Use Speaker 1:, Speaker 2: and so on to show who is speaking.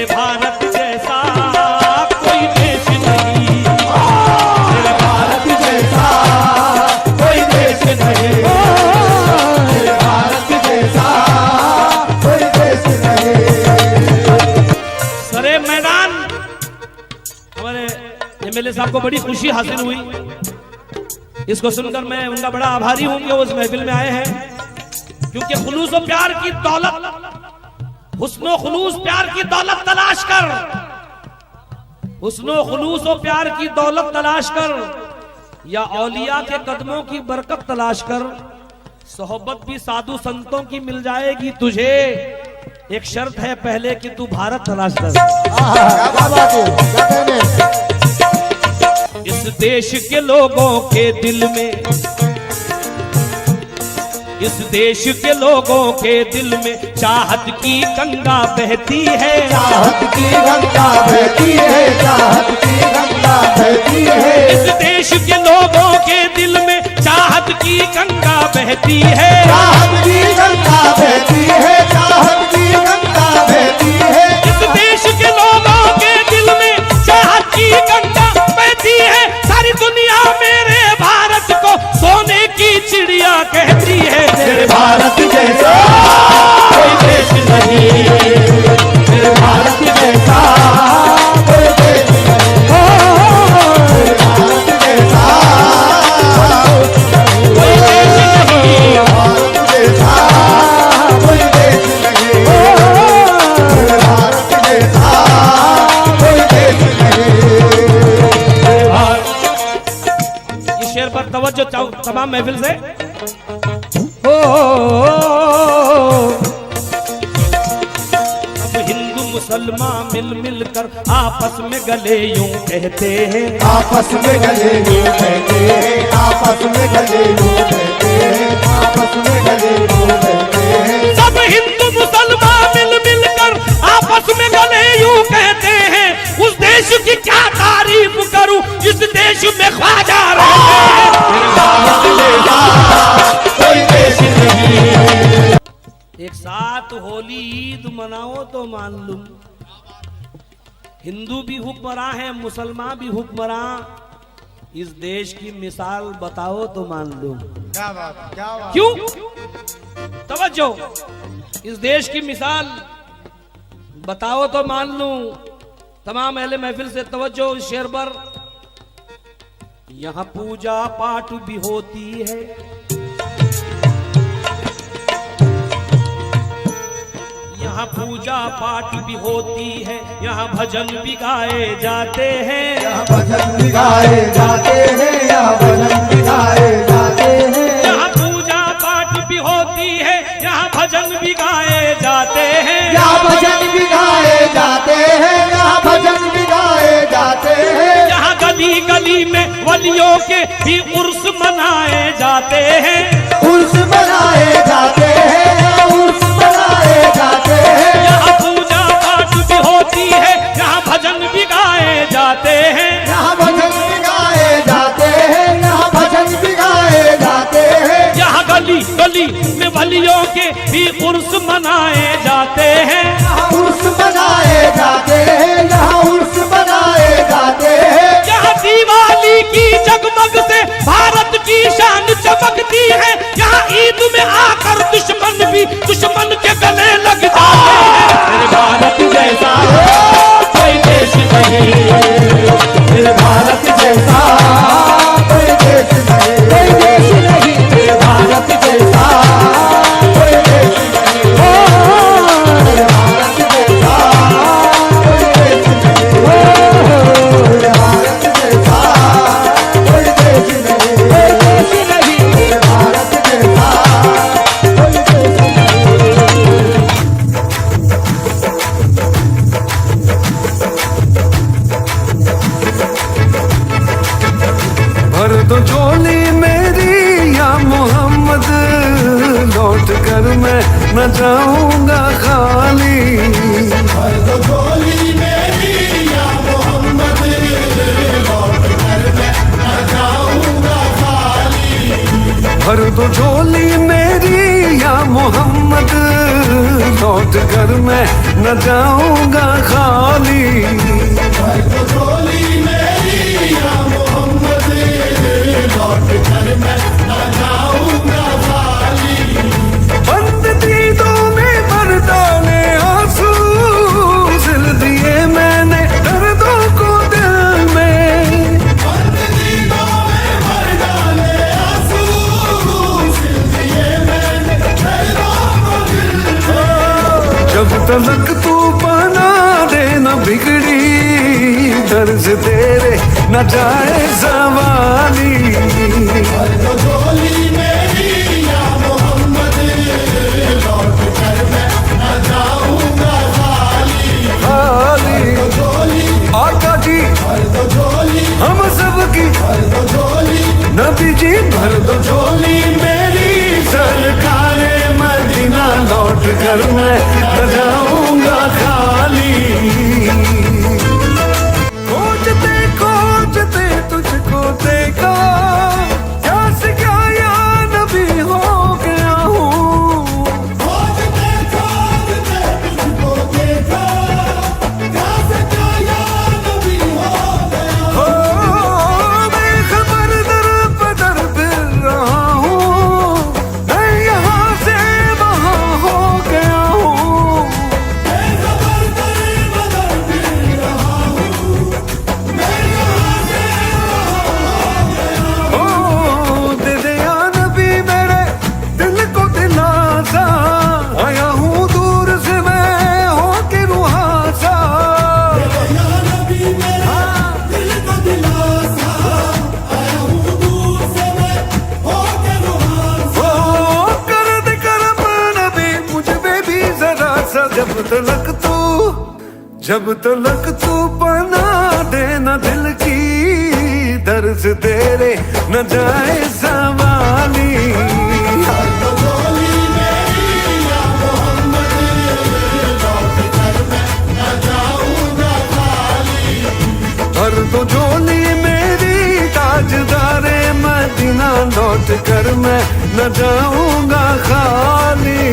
Speaker 1: मेरे भारत जैसा कोई देश नहीं,
Speaker 2: मेरे भारत जैसा कोई देश नहीं, मेरे भारत जैसा कोई देश नहीं।
Speaker 1: सरे मैदान हमारे एमएलए साहब को बड़ी खुशी हासिल हुई। इसको सुनकर मैं उनका बड़ा आभारी हूं कि वो उस महफिल में आए हैं, क्योंकि खुलूस और प्यार की दौलत, हुस्नो खुलूस प्यार की दौलत तलाश कर, हुस्नो खुलूस और प्यार की दौलत तलाश कर, या औलिया के कदमों की बरकत तलाश कर, सोहबत भी साधु संतों की मिल जाएगी तुझे। एक शर्त है पहले कि तू भारत तलाश कर।
Speaker 2: क्या बात है, क्या कहने।
Speaker 1: इस देश के लोगों के दिल में, इस देश के लोगों के दिल में चाहत की गंगा बहती है,
Speaker 2: चाहत की गंगा बहती है, चाहत की गंगा बहती है।
Speaker 1: इस देश के लोगों के दिल में चाहत की गंगा बहती है,
Speaker 2: चाहत की गंगा बहती है, चाहत की गंगा बहती है।
Speaker 1: इस देश के लोगों के दिल में चाहत की गंगा बहती है। सारी दुनिया मेरे भारत को सोने की चिड़िया कहती है।
Speaker 2: मेरे भारत जैसा कोई देश नहीं, मेरे भारत जैसा कोई देश नहीं, मेरे भारत जैसा
Speaker 1: कोई देश नहीं,
Speaker 2: भारत जैसा कोई देश नहीं, मेरे भारत जैसा कोई देश नहीं।
Speaker 1: इस शेर पर तवज्जो तमाम महफिल से। अब हिंदू मुसलमान मिल मिल कर आपस में गले यूं कहते हैं,
Speaker 2: आपस में गले यूं कहते हैं, आपस में गले यूं कहते हैं, आपस में गले यूं कहते हैं।
Speaker 1: सब हिंदू मुसलमान मिल मिल कर आपस में गले यूं कहते हैं। उस देश की क्या तारीफ करूं, इस देश में ख्वाजा रहते हैं। एक साथ होली ईद मनाओ तो मान लूं, हिंदू भी हुक्मरां है, मुसलमान भी हुक्मरां, इस देश की मिसाल बताओ तो मान लूं।
Speaker 2: क्या बात, क्या बात।
Speaker 1: क्यों? तवज्जो, इस देश की मिसाल बताओ तो मान लूं। तमाम अहले महफिल से तवज्जो इस शेर पर। यहां पूजा पाठ भी होती है, यहाँ पूजा पाठ भी होती है, यहाँ भजन भी गाए जाते हैं,
Speaker 2: यहाँ भजन भी गाए जाते हैं, यहाँ भजन भी गाए जाते हैं।
Speaker 1: यहाँ पूजा पाठ भी होती है, यहाँ भजन भी गाए जाते हैं,
Speaker 2: यहाँ भजन भी गाए जाते हैं, यहाँ भजन भी गाए जाते हैं।
Speaker 1: यहाँ गली गली में वलियों के भी उर्स मनाए जाते हैं,
Speaker 2: उर्स मनाए जाते हैं, उर्स मनाए जाते हैं।
Speaker 1: यहाँ पूजा पाठ भी होती है, यहाँ भजन भी गाए जाते हैं,
Speaker 2: यहाँ भजन भी गाए जाते हैं, यहाँ भजन भी गाए जाते हैं।
Speaker 1: यहाँ गली गली में वलियों के भी उर्स मनाए जाते हैं,
Speaker 2: यहाँ उर्स मनाए जाते हैं, यहाँ उर्स मनाए जाते हैं।
Speaker 1: यहाँ दिवाली की जगमग से भारत की शान चमकती है, यहाँ ईद में आकर दुश्मन भी दुश्मन के गले लग जाते हैं।
Speaker 2: मेरे भारत जैसा कोई देश नहीं, मेरे भारत जैसा कोई देश नहीं, कोई देश नहीं, मेरे भारत जैसा कोई देश नहीं, मेरे भारत जैसा कोई देश नहीं, मेरे भारत जैसा कोई देश नहीं, कोई देश नहीं, मेरे भारत जैसा कोई देश नहीं।
Speaker 3: भर दो झोली मेरी या मोहम्मद, लौट कर मैं न जाऊंगा खाली।
Speaker 2: भर दो झोली मेरी या मोहम्मद, लौट कर मैं न जाऊंगा खाली।
Speaker 3: भर दो झोली मेरी या मोहम्मद लौट कर मैं न जाऊंगा खाली।
Speaker 2: भर दो झोली मेरी या मोहम्मद, लौट कर मैं न जाऊंगा खाली।
Speaker 3: बंद दीदों में भर डाले आंसू, सिल दिए मैंने दर्दों को दिल में।
Speaker 2: बंद दीदों में भर डाले आंसू, सिल दिए मैंने दर्दों को दिल में।
Speaker 3: जब तलक तू बना दे न बिगड़ी दर्ज तेरे न जाए ज़वाली।
Speaker 2: भर दो झोली मेरी या मोहम्मद, लौट कर मैं न जाऊंगा खाली।
Speaker 3: खाली
Speaker 2: झोली
Speaker 3: आका जी
Speaker 2: भर दो झोली,
Speaker 3: हम सब की
Speaker 2: भर दो झोली,
Speaker 3: नबी जी भर दो झोली मेरी। सरकारे मदीना लौट कर मैं न जाऊंगा खाली। खोजते खोजते तुझको देखा, क्या से क्या या नबी हो गया हूँ।
Speaker 2: खोजते खोजते तुझको देखा, क्या से क्या याद भी हो गया।
Speaker 3: हो बेखबर दर बदर फिर रहा हूँ, मैं यहाँ से वहाँ हो गया हूँ।
Speaker 2: बेखबर दर बदर फिर रहा हूँ, मैं यहाँ से वहाँ हो गया।
Speaker 3: ओ दे दे या नबी मेरे दिल को दिलासा, आया हूँ दूर से मैं होके रुहासा।
Speaker 2: या नबी मेरा दिल को दिलासा, आया हूँ दूर से मैं होके रुहासा।
Speaker 3: ओ कर दे करम नबी मुझ पे भी जरा सा। जब तलक तू बना देना दिल की दर्द तेरे न जाए ज़वाली।
Speaker 2: झोली मेरी या मोहम्मद, लौट कर मैं न जाऊंगा खाली।
Speaker 3: भर दो झोली मेरी ताजदारे मदीना लौट कर मैं न जाऊंगा खाली।